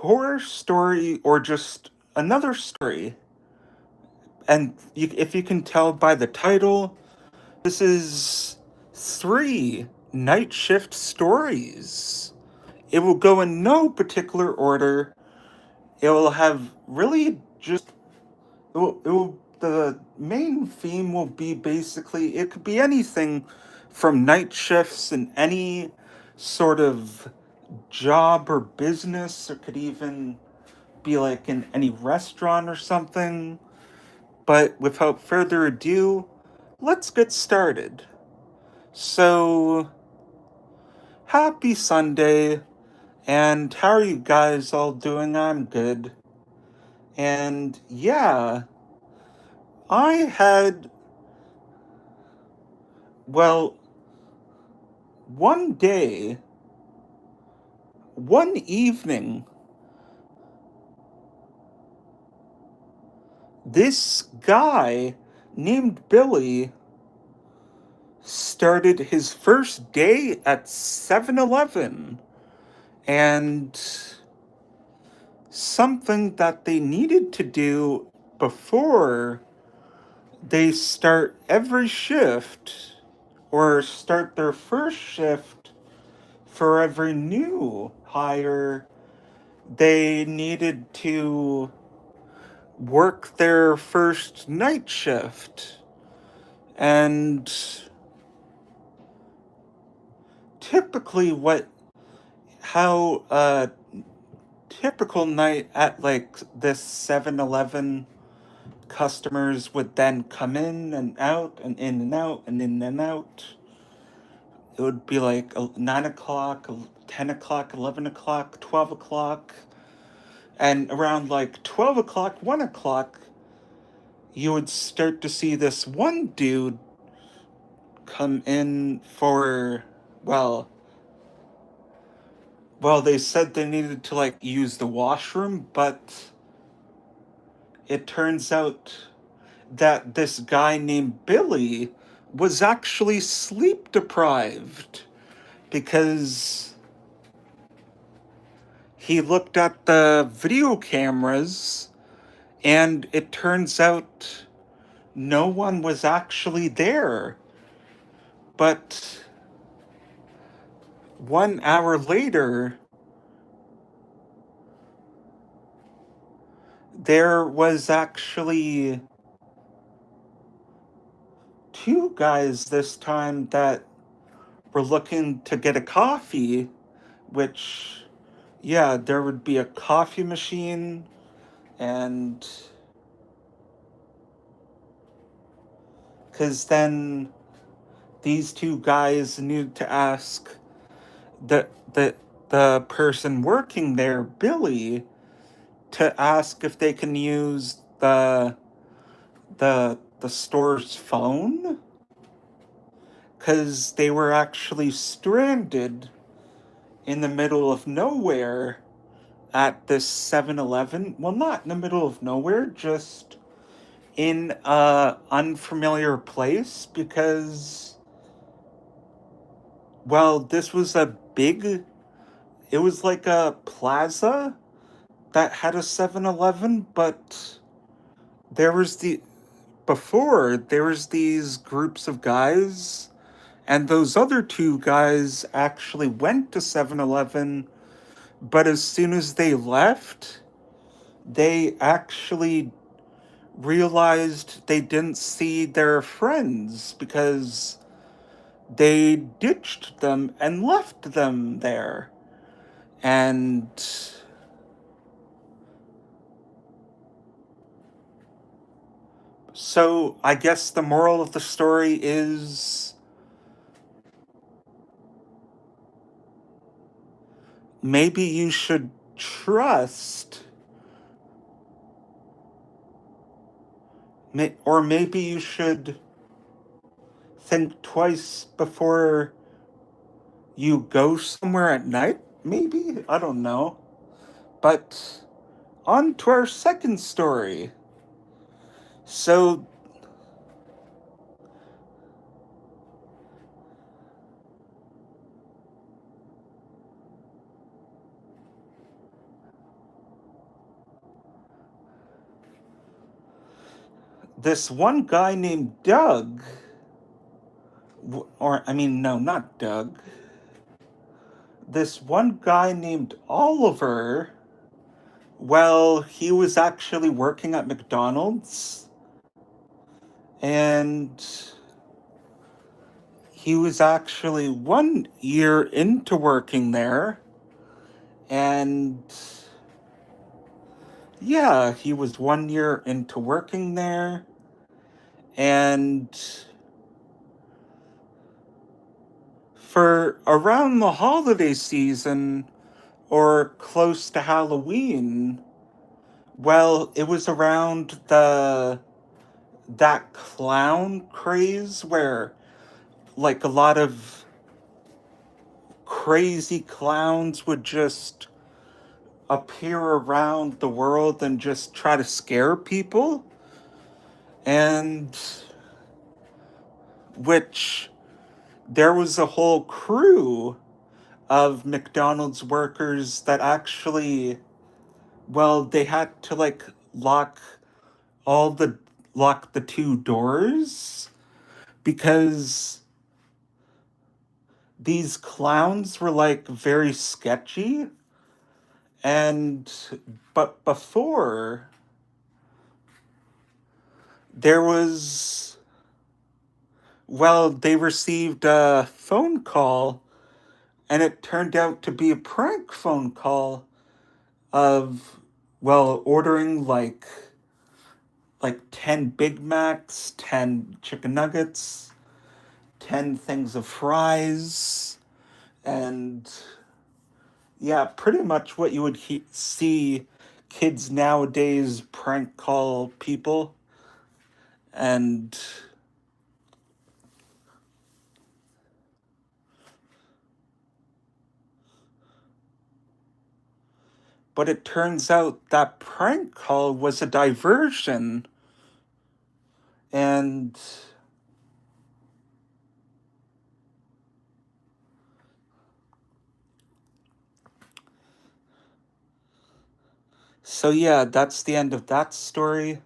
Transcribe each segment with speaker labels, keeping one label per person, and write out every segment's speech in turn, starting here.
Speaker 1: horror story or just another story. And if you can tell by the title, this is 3 night shift stories. It will go in no particular order. It will have really just the main theme will be basically it could be anything from night shifts in any sort of job or business. It could even be like in any restaurant or something. But without further ado, let's get started. So, happy Sunday, and how are you guys all doing? I'm good. And yeah, I had, well, one day, one evening, this guy named Billy started his first day at 7-Eleven, and something that they needed to do before they start every shift or start their first shift for every new hire, they needed to work their first night shift. And typically how a typical night at like this 7-Eleven, customers would then come in and out and in and out and in and out. It would be like 9 o'clock, 10 o'clock, 11 o'clock, 12 o'clock. And around like 12 o'clock, 1 o'clock, you would start to see this one dude come in for, well, they said they needed to like use the washroom, but it turns out that this guy named Billy was actually sleep deprived because he looked at the video cameras and it turns out no one was actually there. But 1 hour later, there was actually two guys this time that were looking to get a coffee, which, yeah, there would be a coffee machine, and because then these two guys needed to ask the, the, the person working there, Billy, to ask if they can use the store's phone because they were actually stranded in the middle of nowhere at this 7-Eleven. Well, not in the middle of nowhere, just in a unfamiliar place because, well, this was it was like a plaza that had a 7-Eleven, but there was before there was these groups of guys, and those other two guys actually went to 7-Eleven, but as soon as they left, they actually realized they didn't see their friends because they ditched them and left them there. And so I guess the moral of the story is maybe you should trust, or maybe you should think twice before you go somewhere at night. Maybe? I don't know. But on to our second story. So, this one guy named Doug, or I mean, no, not Doug. This one guy named Oliver, well, he was actually working at McDonald's, and he was actually 1 year into working there, and yeah, he was 1 year into working there, and for around the holiday season or close to Halloween, well, it was around that clown craze where like a lot of crazy clowns would just appear around the world and just try to scare people, and which there was a whole crew of McDonald's workers that actually, well, they had to like all the lock the two doors because these clowns were like very sketchy. And but before there was, well, they received a phone call, and it turned out to be a prank phone call of, well, ordering like 10 Big Macs, 10 chicken nuggets, 10 things of fries, and yeah, pretty much what you would see kids nowadays prank call people. And but it turns out that prank call was a diversion. And so, yeah, that's the end of that story.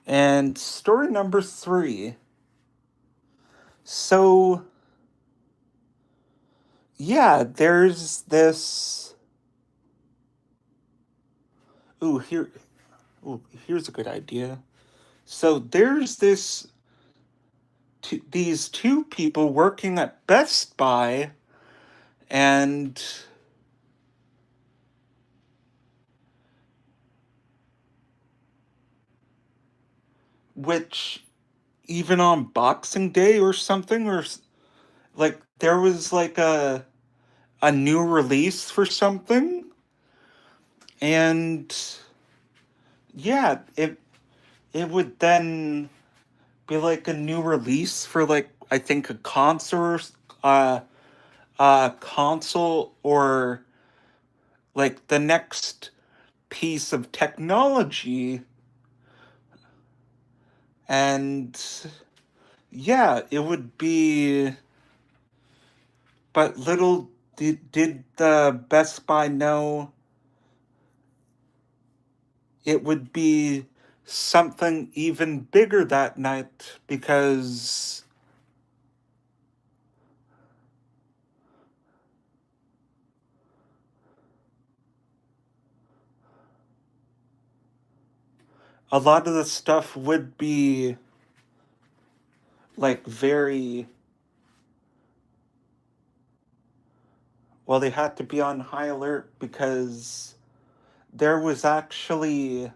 Speaker 1: And story number 3. So, yeah, there's this. Ooh, here. Ooh, here's a good idea. So, there's these two people working at Best Buy, and which even on Boxing Day or something, or like there was like a new release for something, and yeah, it would then be like a new release for like I think a console or like the next piece of technology, and yeah, it would be, but little did the Best Buy know it would be something even bigger that night, because a lot of the stuff would be like very, well, they had to be on high alert because there was actually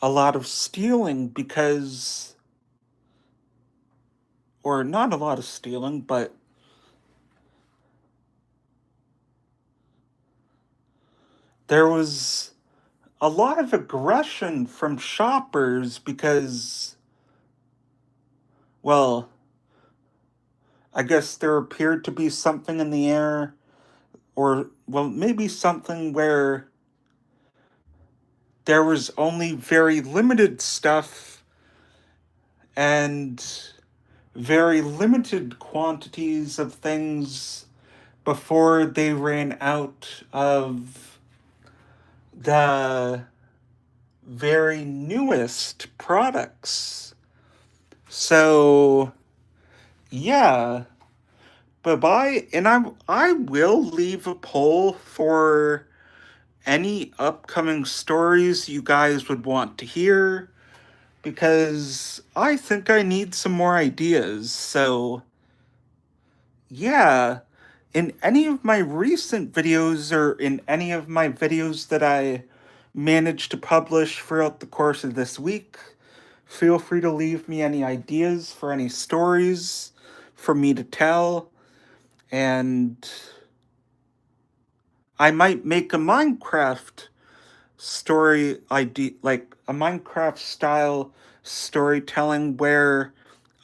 Speaker 1: a lot of stealing because, or not a lot of stealing, but there was a lot of aggression from shoppers because, well, I guess there appeared to be something in the air, or, well, maybe something where there was only very limited stuff and very limited quantities of things before they ran out of the very newest products. So, yeah. Bye bye. And I will leave a poll for any upcoming stories you guys would want to hear because I think I need some more ideas. So, yeah, in any of my recent videos or in any of my videos that I managed to publish throughout the course of this week, feel free to leave me any ideas for any stories for me to tell, and I might make a Minecraft story idea, like a Minecraft style storytelling where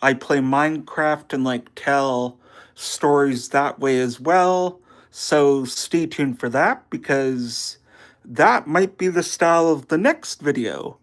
Speaker 1: I play Minecraft and like tell stories that way as well. So stay tuned for that because that might be the style of the next video.